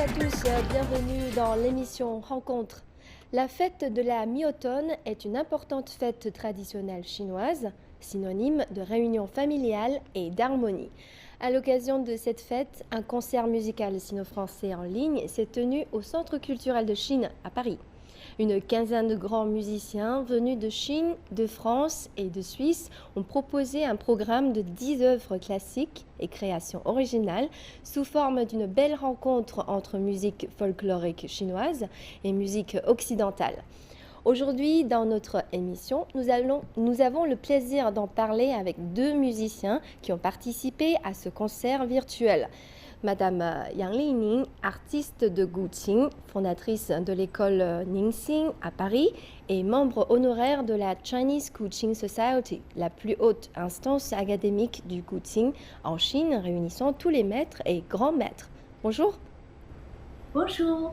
à tous, bienvenue dans l'émission Rencontre. La fête de la mi-automne est une importante fête traditionnelle chinoise, synonyme de réunion familiale et d'harmonie. À l'occasion de cette fête, un concert musical sino-français en ligne s'est tenu au Centre culturel de Chine à Paris. Une quinzaine de grands musiciens venus de Chine, de France et de Suisse ont proposé un programme de 10 œuvres classiques et créations originales sous forme d'une belle rencontre entre musique folklorique chinoise et musique occidentale. Aujourd'hui, dans notre émission, nous avons le plaisir d'en parler avec deux musiciens qui ont participé à ce concert virtuel. Madame Yang Lining, artiste de Guqing, fondatrice de l'école Ningxing à Paris et membre honoraire de la Chinese Guqing Society, la plus haute instance académique du Guqing en Chine, réunissant tous les maîtres et grands maîtres. Bonjour. Bonjour.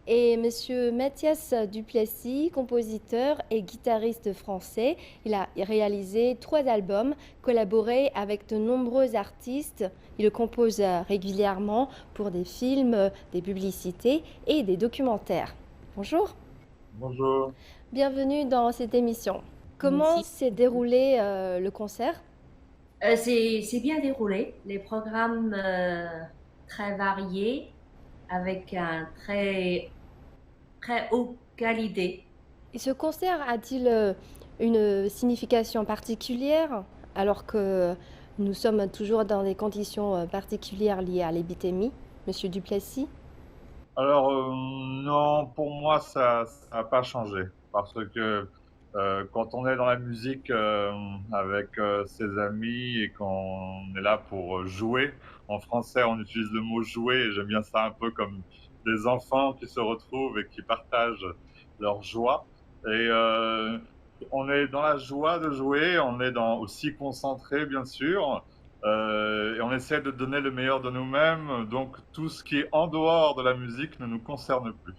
Et Monsieur Mathias Duplessis, compositeur et guitariste français. Il a réalisé 3 albums, collaboré avec de nombreux artistes. Il compose régulièrement pour des films, des publicités et des documentaires. Bonjour. Bonjour. Bienvenue dans cette émission. Comment Merci. s'est déroulé le concert? C'est bien déroulé. Les programmes très variés avec un très haute qualité. Et ce concert a-t-il une signification particulière alors que nous sommes toujours dans des conditions particulières liées à l'épidémie, Monsieur Duplessis? Alors, non, pour moi, ça n'a pas changé. Parce que quand on est dans la musique avec ses amis et qu'on est là pour jouer, en français, on utilise le mot jouer et j'aime bien ça un peu comme des enfants qui se retrouvent et qui partagent leur joie. Et on est dans la joie de jouer, on est aussi concentré, bien sûr. Et on essaie de donner le meilleur de nous-mêmes, donc tout ce qui est en dehors de la musique ne nous concerne plus.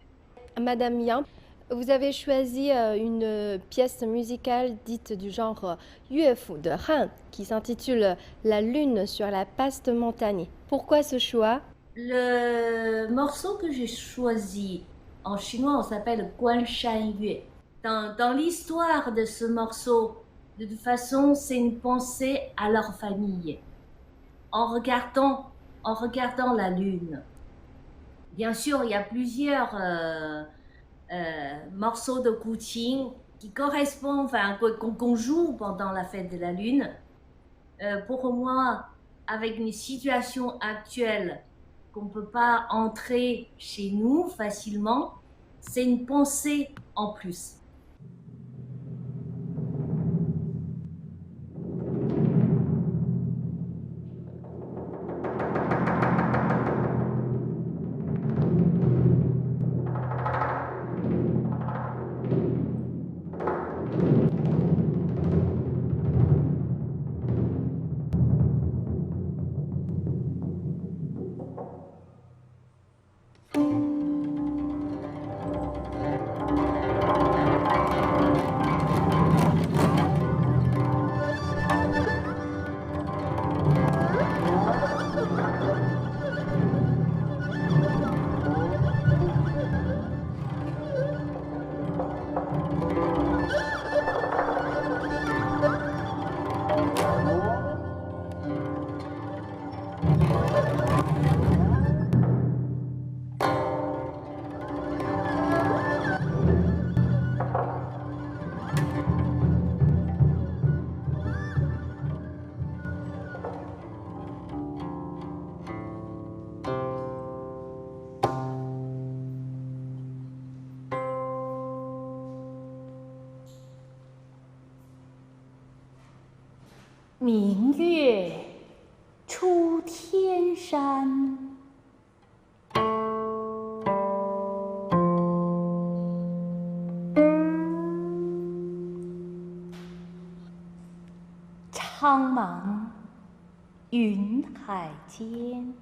Madame Yang, vous avez choisi une pièce musicale dite du genre Yuefu de Han qui s'intitule La lune sur la vaste montagne. Pourquoi ce choix? Le morceau que j'ai choisi, en chinois, on s'appelle Guan Shan Yue. Dans l'histoire de ce morceau, de toute façon, c'est une pensée à leur famille. En regardant la lune. Bien sûr, il y a plusieurs morceaux de Guqing qui correspondent, enfin, qu'on joue pendant la fête de la lune. Pour moi, avec une situation actuelle qu'on ne peut pas entrer chez nous facilement, c'est une pensée en plus.明月出天山，苍茫云海间，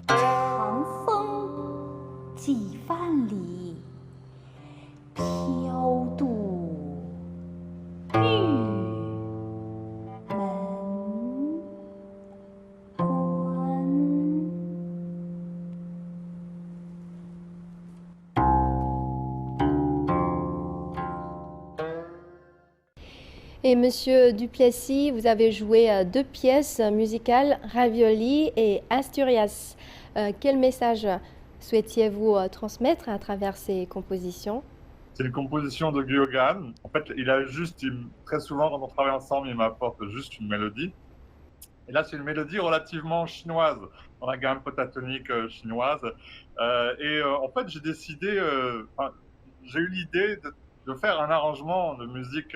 长风几万里，飘渡玉门。Et Monsieur Duplessis, vous avez joué deux pièces musicales, Ravioli et Asturias. Quel message souhaitiez-vous transmettre à travers ces compositions? C'est une composition de Guyogan. En fait, très souvent, quand on travaille ensemble, il m'apporte juste une mélodie. Et là, c'est une mélodie relativement chinoise, dans la gamme pentatonique chinoise. En fait, j'ai eu l'idée de faire un arrangement de musique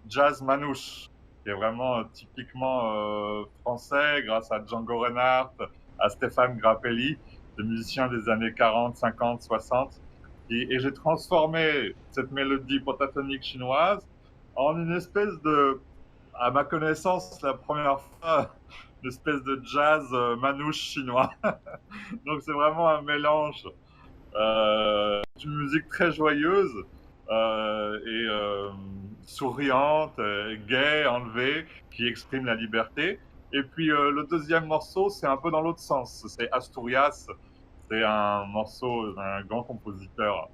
jazz manouche, qui est vraiment typiquement français, grâce à Django Reinhardt, à Stéphane Grappelli, des musiciens des années 40, 50, 60. Et j'ai transformé cette mélodie pentatonique chinoise en une espèce à ma connaissance, la première fois, une espèce de jazz manouche chinois. Donc c'est vraiment un mélange d'une musique très joyeuse souriante, gaie, enlevée, qui exprime la liberté. Et puis le deuxième morceau, c'est un peu dans l'autre sens. C'est Asturias. C'est un morceau d'un grand compositeur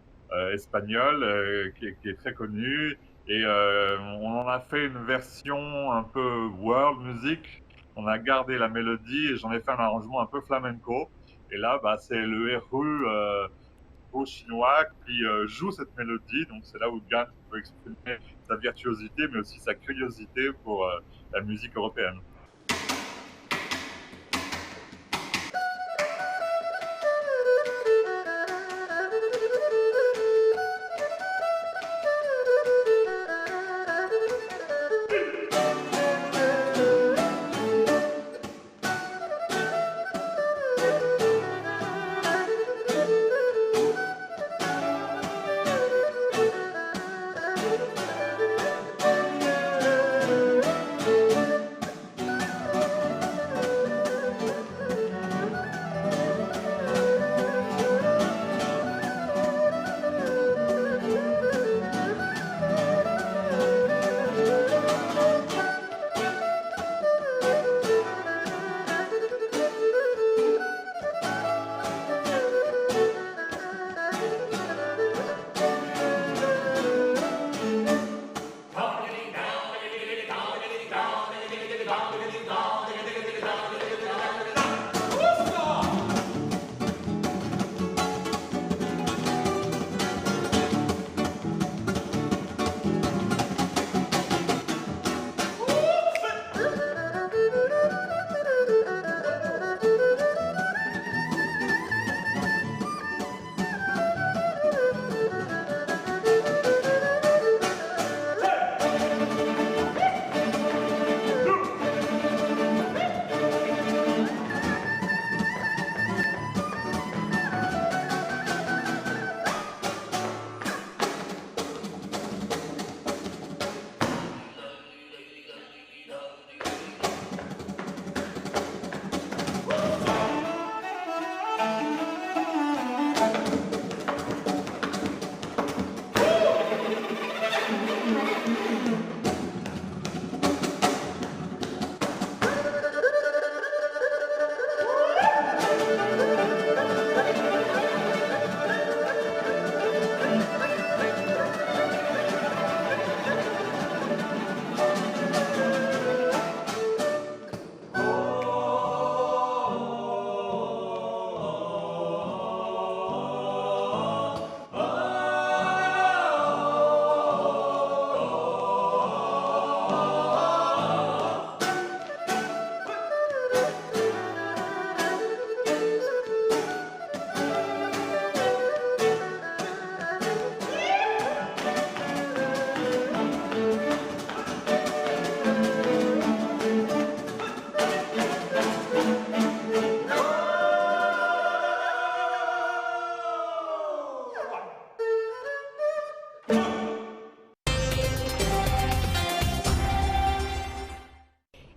espagnol qui est très connu. Et on en a fait une version un peu world music. On a gardé la mélodie et j'en ai fait un arrangement un peu flamenco. Et là, c'est le héros chinois qui joue cette mélodie. Donc c'est là où Gan peut exprimer sa virtuosité, mais aussi sa curiosité pour la musique européenne.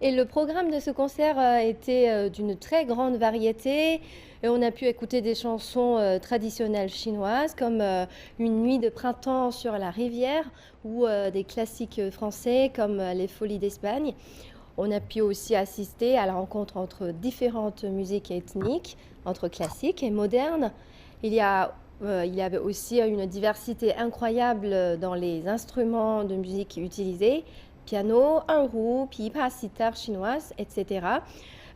Et le programme de ce concert était d'une très grande variété. Et on a pu écouter des chansons traditionnelles chinoises comme Une nuit de printemps sur la rivière ou des classiques français comme Les Folies d'Espagne. On a pu aussi assister à la rencontre entre différentes musiques ethniques, entre classiques et modernes. Il y avait aussi une diversité incroyable dans les instruments de musique utilisés, piano, erhu, pipa, sitar chinoise, etc.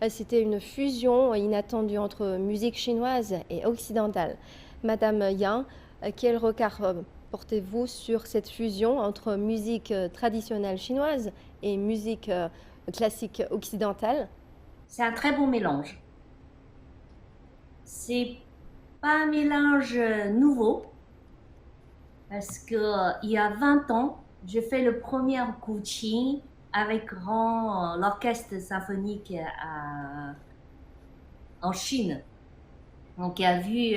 C'était une fusion inattendue entre musique chinoise et occidentale. Madame Yang, quel regard portez-vous sur cette fusion entre musique traditionnelle chinoise et musique classique occidentale? C'est un très bon mélange. C'est pas un mélange nouveau, parce que il y a 20 ans, j'ai fait le premier coaching avec l'orchestre symphonique en Chine, donc il a vu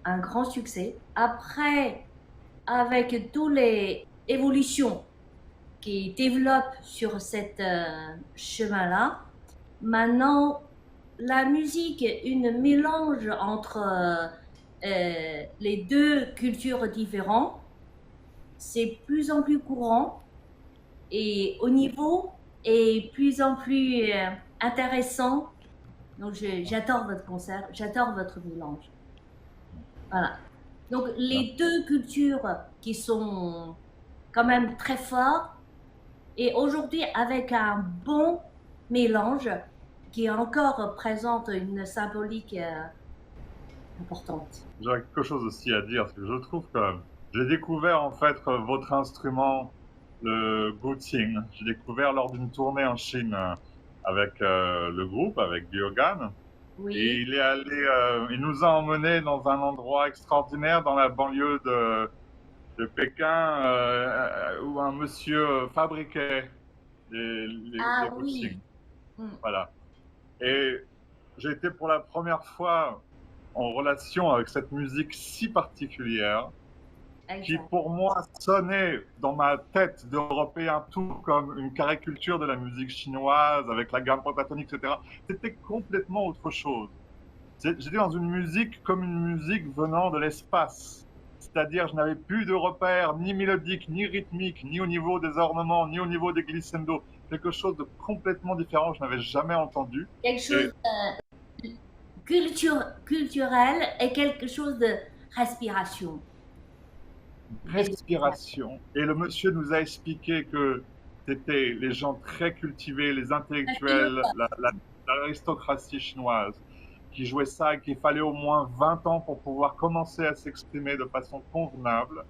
un grand succès. Après, avec toutes les évolutions qui développent sur cette chemin-là, maintenant la musique est une mélange entre les deux cultures différentes. C'est plus en plus courant et au niveau est plus en plus intéressant. Donc j'adore votre concert, j'adore votre mélange. Voilà. Donc les deux cultures qui sont quand même très fortes et aujourd'hui avec un bon mélange qui encore présente une symbolique importante. J'aurais quelque chose aussi à dire, parce que je trouve que j'ai découvert en fait votre instrument, le guqin. J'ai découvert lors d'une tournée en Chine avec le groupe, avec Biogan. Oui. Et il nous a emmenés dans un endroit extraordinaire dans la banlieue de Pékin où un monsieur fabriquait les Oui. guqin. Voilà. Et j'ai été pour la première fois en relation avec cette musique si particulière qui, pour moi, sonnait dans ma tête d'Européen tout comme une caricature de la musique chinoise avec la gamme pentatonique, etc. C'était complètement autre chose. J'étais dans une musique comme une musique venant de l'espace. C'est-à-dire, je n'avais plus de repères ni mélodiques, ni rythmiques, ni au niveau des ornements, ni au niveau des glissando. Quelque chose de complètement différent que je n'avais jamais entendu. Quelque chose culturel et quelque chose de respiration. Respiration. Et le monsieur nous a expliqué que c'était les gens très cultivés, les intellectuels, l'aristocratie chinoise qui jouaient ça et qu'il fallait au moins 20 ans pour pouvoir commencer à s'exprimer de façon convenable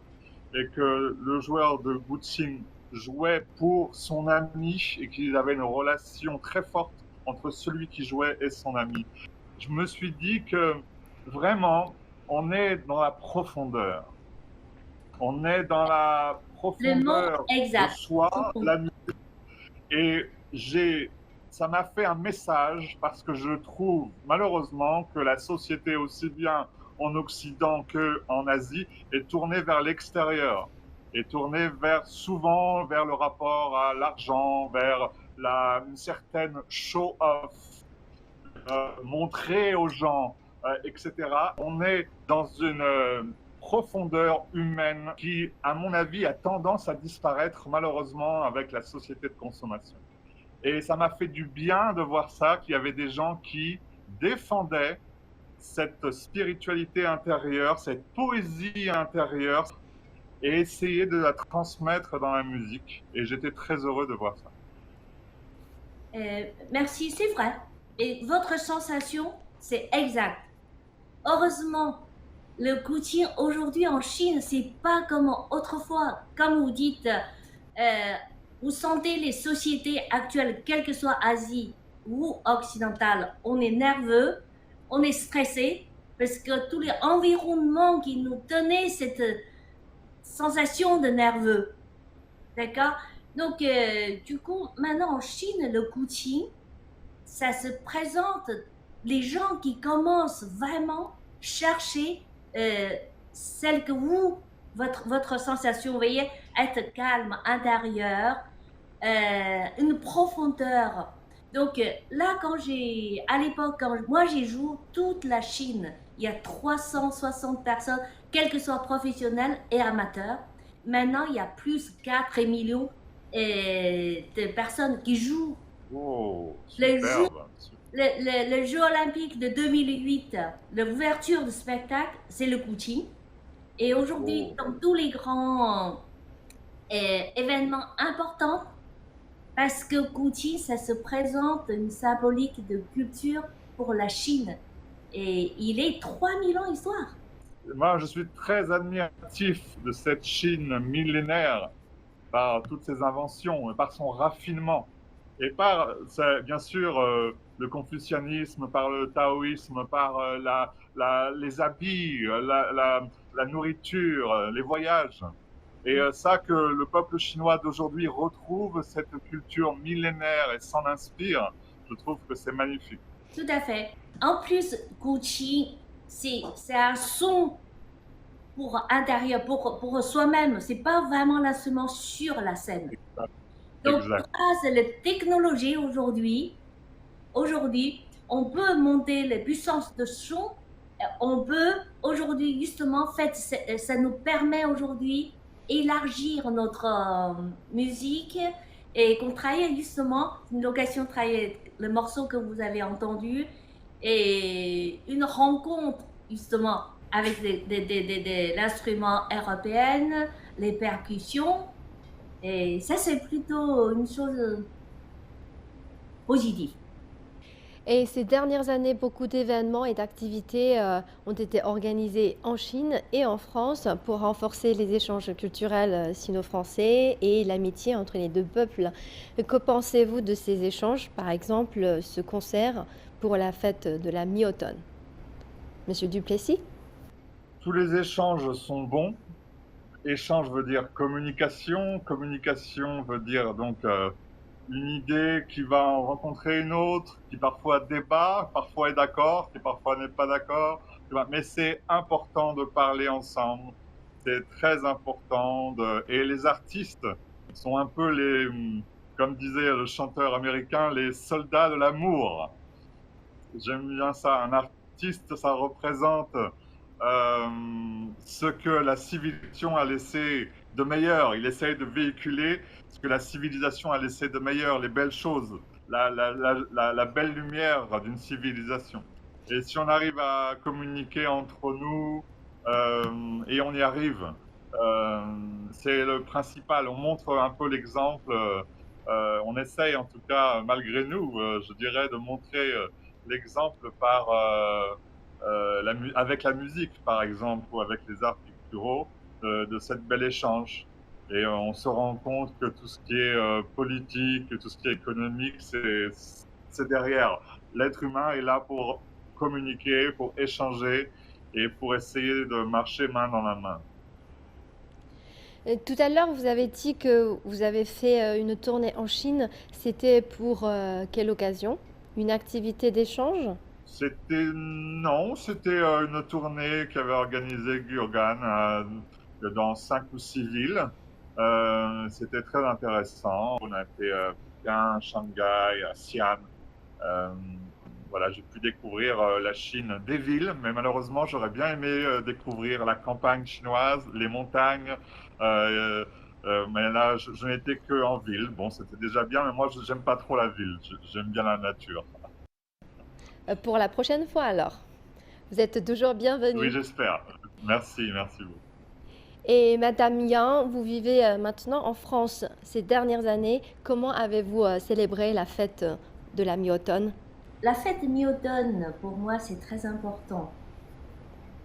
et que le joueur de guqin jouait pour son ami et qu'il avait une relation très forte entre celui qui jouait et son ami. Je me suis dit que vraiment, on est dans la profondeur. On est dans la profondeur de soi, la musique. Et ça m'a fait un message parce que je trouve malheureusement que la société, aussi bien en Occident qu'en Asie, est tournée vers l'extérieur, est tournée souvent vers le rapport à l'argent, vers une certaine show-off, montrer aux gens, etc. On est dans une profondeur humaine qui, à mon avis, a tendance à disparaître malheureusement avec la société de consommation. Et ça m'a fait du bien de voir ça, qu'il y avait des gens qui défendaient cette spiritualité intérieure, cette poésie intérieure, et essayaient de la transmettre dans la musique. Et j'étais très heureux de voir ça. Merci, c'est vrai. Et votre sensation, c'est exact. Heureusement, le guqin aujourd'hui en Chine, c'est pas comme autrefois. Comme vous dites, vous sentez les sociétés actuelles, quelle que soit Asie ou occidentale, on est nerveux, on est stressé, parce que tous les environnements qui nous donnaient cette sensation de nerveux. D'accord? Donc, du coup, maintenant en Chine, le guqin, ça se présente, les gens qui commencent vraiment chercher celle que votre sensation, vous voyez, être calme, intérieur, une profondeur. Donc là, à l'époque, quand moi j'ai joué toute la Chine, il y a 360 personnes, quels que soient professionnels et amateurs. Maintenant, il y a plus de 4 millions de personnes qui jouent. Oh, le jeu olympique de 2008, l'ouverture du spectacle, c'est le guqin. Et aujourd'hui, dans tous les grands événement important parce que Guqin, ça se présente une symbolique de culture pour la Chine. Et il est 3000 ans d'histoire. Moi, je suis très admiratif de cette Chine millénaire par toutes ses inventions, et par son raffinement, et par, bien sûr, le confucianisme, par le taoïsme, par les habits, la nourriture, les voyages. Et ça, que le peuple chinois d'aujourd'hui retrouve cette culture millénaire et s'en inspire, je trouve que c'est magnifique. Tout à fait. En plus, Guqin, c'est un son pour intérieur, pour soi-même. C'est pas vraiment l'instrument sur la scène. Donc, Exact. grâce à la technologie aujourd'hui, on peut monter les puissances de son. On peut aujourd'hui, justement, ça nous permet aujourd'hui élargir notre musique et qu'on travaille justement, une location de travailler le morceau que vous avez entendu et une rencontre justement avec l'instrument européen, les percussions. Et ça, c'est plutôt une chose positive. Et ces dernières années, beaucoup d'événements et d'activités ont été organisés en Chine et en France pour renforcer les échanges culturels sino-français et l'amitié entre les deux peuples. Que pensez-vous de ces échanges, par exemple ce concert pour la fête de la mi-automne? Monsieur Duplessis? Tous les échanges sont bons. Échange veut dire communication. Communication veut dire donc une idée qui va en rencontrer une autre, qui parfois débat, parfois est d'accord, qui parfois n'est pas d'accord. Mais c'est important de parler ensemble. C'est très important. Et les artistes sont un peu comme disait le chanteur américain, les soldats de l'amour. J'aime bien ça. Un artiste, ça représente ce que la civilisation a laissé de meilleur. Il essaye de véhiculer ce que la civilisation a laissé de meilleur, les belles choses, la belle lumière d'une civilisation. Et si on arrive à communiquer entre nous, et on y arrive, c'est le principal. On montre un peu l'exemple. On essaye, en tout cas, malgré nous, je dirais, de montrer l'exemple par avec la musique, par exemple, ou avec les arts picturaux, de cette bel échange. Et on se rend compte que tout ce qui est politique, tout ce qui est économique, c'est derrière. L'être humain est là pour communiquer, pour échanger et pour essayer de marcher main dans la main. Tout à l'heure, vous avez dit que vous avez fait une tournée en Chine. C'était pour quelle occasion? Une activité d'échange? Non, c'était une tournée qu'avait organisée Gurgan dans 5 ou 6 villes. C'était très intéressant. On a été à Pékin, Shanghai, à Xi'an. Voilà, j'ai pu découvrir la Chine des villes, mais malheureusement, j'aurais bien aimé découvrir la campagne chinoise, les montagnes. Mais là, je n'étais que en ville. Bon, c'était déjà bien, mais moi, j'aime pas trop la ville. J'aime bien la nature. Pour la prochaine fois alors. Vous êtes toujours bienvenue. Oui, j'espère. Merci beaucoup. Et Madame Yang, vous vivez maintenant en France ces dernières années. Comment avez-vous célébré la fête de la mi-automne? La fête de mi-automne, pour moi, c'est très important.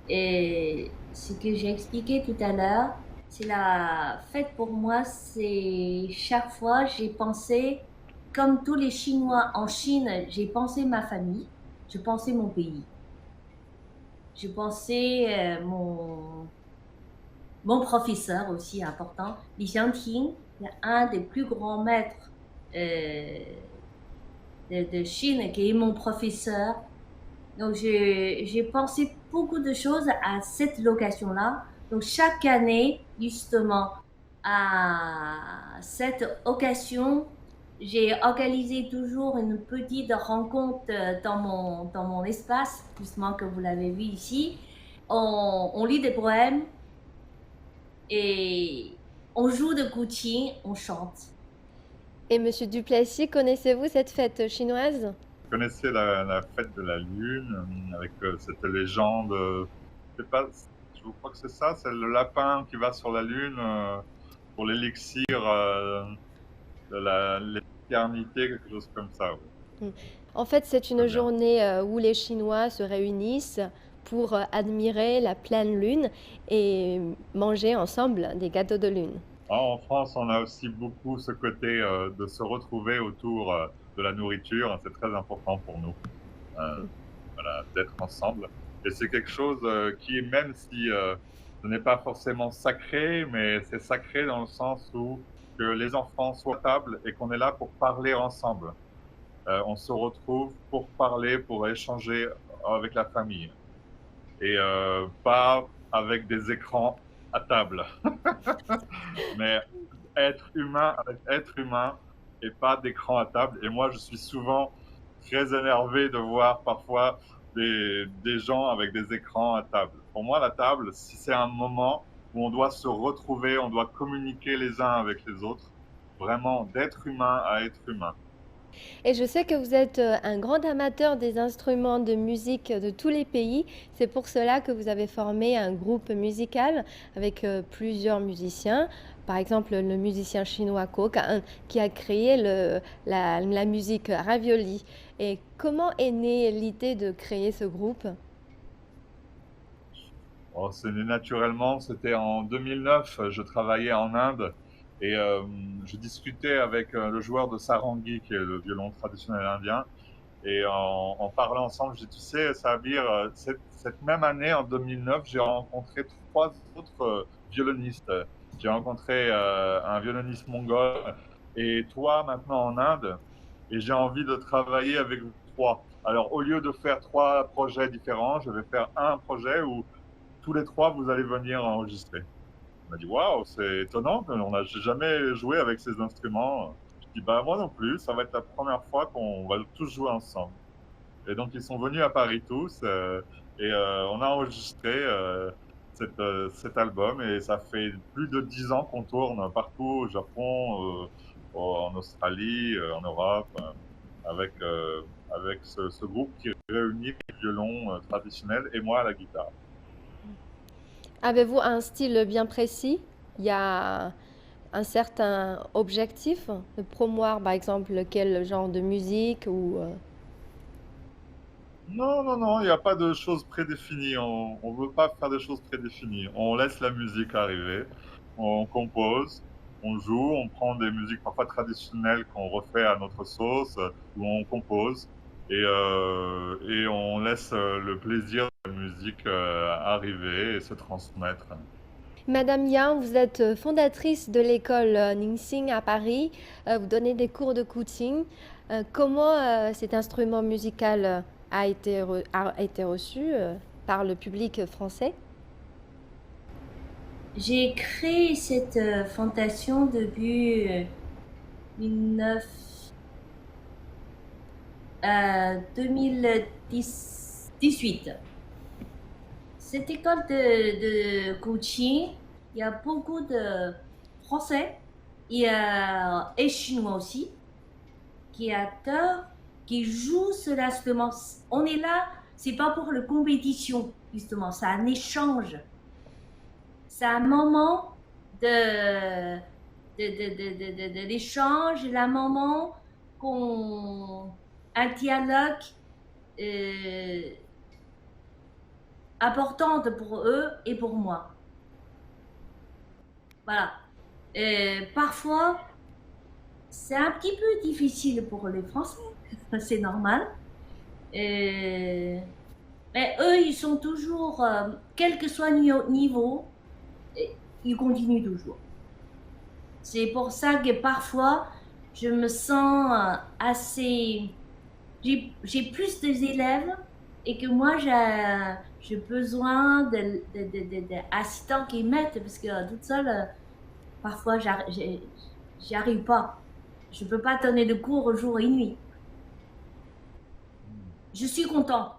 Et ce que j'ai expliqué tout à l'heure, c'est la fête pour moi, c'est chaque fois j'ai pensé, comme tous les Chinois en Chine, j'ai pensé ma famille, je pensais mon pays. Je pensais mon professeur aussi important, Li Xiangting, un des plus grands maîtres de Chine, qui est mon professeur. Donc, j'ai pensé beaucoup de choses à cette location-là. Donc, chaque année, justement, à cette occasion, j'ai organisé toujours une petite rencontre dans mon espace, justement, que vous l'avez vu ici. On lit des poèmes et on joue de Guqin, on chante. Et Monsieur Duplessis, connaissez-vous cette fête chinoise? Vous connaissez la fête de la Lune, avec cette légende, je crois que c'est ça, c'est le lapin qui va sur la Lune pour l'élixir de l'éternité, quelque chose comme ça. Oui. Mm. En fait, c'est une Très bien. journée où les Chinois se réunissent pour admirer la pleine lune et manger ensemble des gâteaux de lune. En France, on a aussi beaucoup ce côté de se retrouver autour de la nourriture. C'est très important pour nous, euh, Mm. voilà, d'être ensemble. Et c'est quelque chose qui, même si ce n'est pas forcément sacré, mais c'est sacré dans le sens où que les enfants soient à table et qu'on est là pour parler ensemble. On se retrouve pour parler, pour échanger avec la famille. Et pas avec des écrans à table, mais être humain avec être humain et pas d'écran à table. Et moi, je suis souvent très énervé de voir parfois des gens avec des écrans à table. Pour moi, la table, si c'est un moment où on doit se retrouver, on doit communiquer les uns avec les autres, vraiment d'être humain à être humain. Et je sais que vous êtes un grand amateur des instruments de musique de tous les pays. C'est pour cela que vous avez formé un groupe musical avec plusieurs musiciens. Par exemple, le musicien chinois Ko Kan qui a créé la musique Ravioli. Et comment est née l'idée de créer ce groupe? Oh, c'est né naturellement, c'était en 2009, je travaillais en Inde et je discutais avec le joueur de sarangi, qui est le violon traditionnel indien, et en parlant ensemble, j'ai dit, tu sais, Sabir, cette même année, en 2009, j'ai rencontré trois autres violonistes. J'ai rencontré un violoniste mongol et toi maintenant en Inde, et j'ai envie de travailler avec vous trois. Alors, au lieu de faire trois projets différents, je vais faire un projet où tous les trois, vous allez venir enregistrer. On m'a dit, waouh, c'est étonnant, on n'a jamais joué avec ces instruments. Je dis, bah, moi non plus, ça va être la première fois qu'on va tous jouer ensemble. Et donc, ils sont venus à Paris tous, et on a enregistré cet album, et ça fait plus de 10 ans qu'on tourne partout au Japon, en Australie, en Europe, avec ce groupe qui réunit les violons traditionnels et moi à la guitare. Avez-vous un style bien précis? Il y a un certain objectif de promouvoir, par exemple, quel genre de musique ou Non, non, non, il n'y a pas de choses prédéfinies. On ne veut pas faire des choses prédéfinies. On laisse la musique arriver. On compose, on joue, on prend des musiques parfois traditionnelles qu'on refait à notre sauce, ou on compose, et on laisse le plaisir de la musique arriver et se transmettre. Madame Yang, vous êtes fondatrice de l'école Ningxing à Paris. Vous donnez des cours de coaching. Comment cet instrument musical a été reçu par le public français? J'ai créé cette fondation depuis 2018. Cette école de coaching, il y a beaucoup de Français et Chinois aussi qui adorent, qui jouent cet instrument. On est là, c'est pas pour la compétition, justement, c'est un échange. C'est un moment de l'échange, un moment un dialogue euh, important pour eux et pour moi. Voilà. Parfois, c'est un petit peu difficile pour les Français, c'est normal. Mais eux, ils sont toujours, quel que soit le niveau, ils continuent toujours. C'est pour ça que parfois, je me sens assez... J'ai plus d'élèves et que moi, j'ai besoin d'assistants qui m'aident parce que toute seule, parfois, j'y arrive pas. Je peux pas donner de cours jour et nuit. Je suis contente.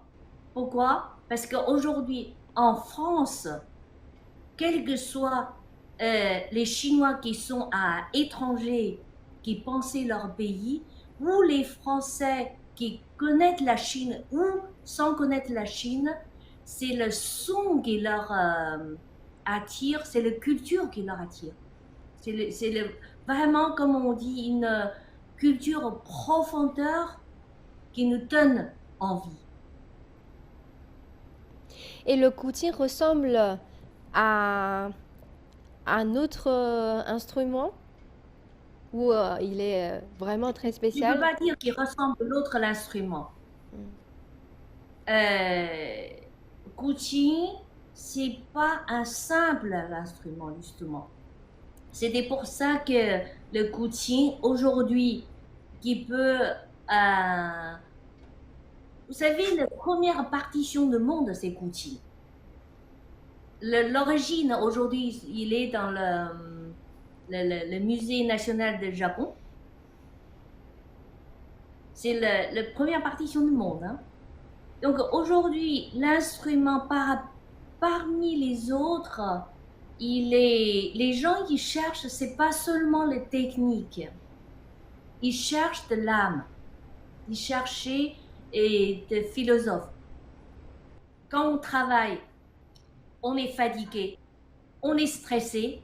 Pourquoi? Parce qu'aujourd'hui, en France, quels que soient les Chinois qui sont à l'étranger, qui pensent leur pays, ou les Français qui connaissent la Chine ou sans connaître la Chine, c'est le son qui leur attire, c'est la culture qui leur attire. Vraiment, comme on dit, une culture profondeur qui nous donne envie. Et le Kuqin ressemble à un autre instrument ou il est vraiment très Je ne spécial? peux pas dire qu'il ressemble à l'autre l'instrument. Kuqin, c'est pas un simple instrument, justement. C'était pour ça que le Kuqin, aujourd'hui, qui peut... vous savez, la première partition du monde, c'est Kuqin. L'origine, aujourd'hui, il est dans le Musée national du Japon. C'est la première partition du monde. Hein. Donc aujourd'hui, l'instrument parmi les autres, les gens qui cherchent, c'est pas seulement les techniques. Ils cherchent de l'âme. Ils cherchent des philosophes. Quand on travaille, on est fatigué, on est stressé.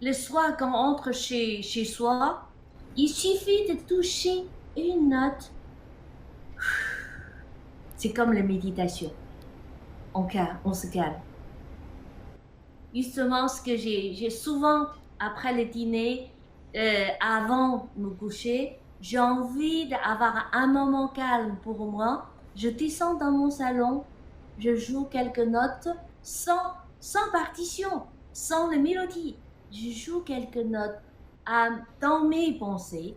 Le soir, quand on entre chez soi, il suffit de toucher une note. C'est comme la méditation. On se calme. Justement, ce que j'ai souvent, après le dîner, avant de me coucher, j'ai envie d'avoir un moment calme pour moi. Je descends dans mon salon, je joue quelques notes sans partition, sans la mélodie. Je joue quelques notes dans mes pensées.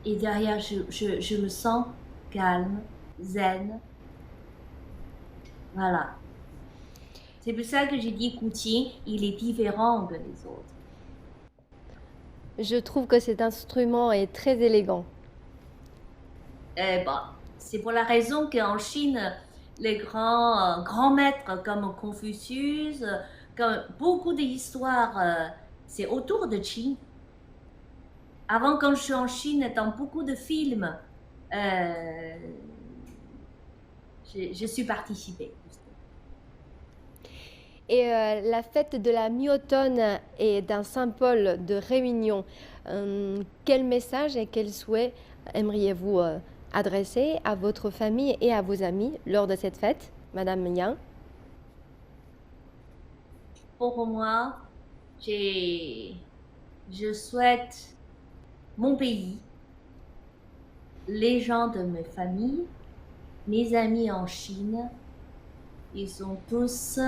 Et derrière, je me sens calme, zen. Voilà. C'est pour ça que j'ai dit Kuqin, il est différent de les autres. Je trouve que cet instrument est très élégant. C'est pour la raison qu'en Chine, les grands maîtres comme Confucius, comme beaucoup d'histoires, c'est autour de Qin. Avant, quand je suis en Chine, dans beaucoup de films, je suis participée. Et la fête de la mi-automne est d'un symbole de réunion. Quel message et quel souhait aimeriez-vous adresser à votre famille et à vos amis lors de cette fête, Madame Yang? Pour moi, je souhaite mon pays, les gens de ma famille, mes amis en Chine, ils sont tous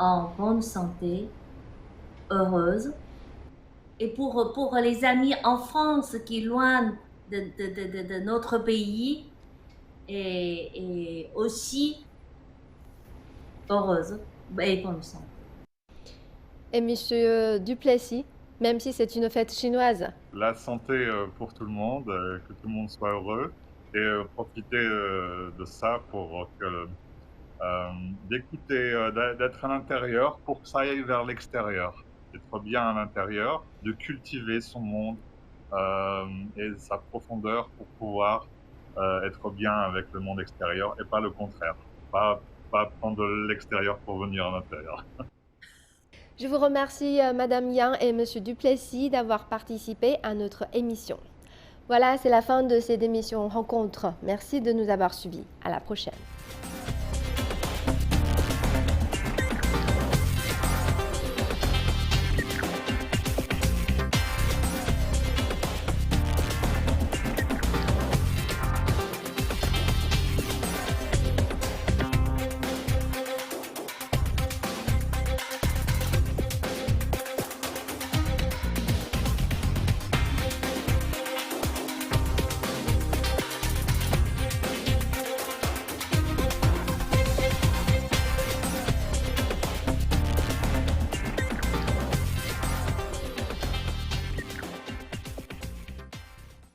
en bonne santé, heureuse. Et pour les amis en France qui sont loin de notre pays, et aussi heureuse et bonne santé. Et Monsieur Duplessis, même si c'est une fête chinoise? La santé pour tout le monde, que tout le monde soit heureux et profiter de ça pour d'écouter, d'être à l'intérieur pour que ça aille vers l'extérieur, d'être bien à l'intérieur, de cultiver son monde et sa profondeur pour pouvoir être bien avec le monde extérieur et pas le contraire, pas prendre de l'extérieur pour venir à l'intérieur. Je vous remercie Madame Yang et Monsieur Duplessis d'avoir participé à notre émission. Voilà, c'est la fin de cette émission Rencontre. Merci de nous avoir suivis. À la prochaine.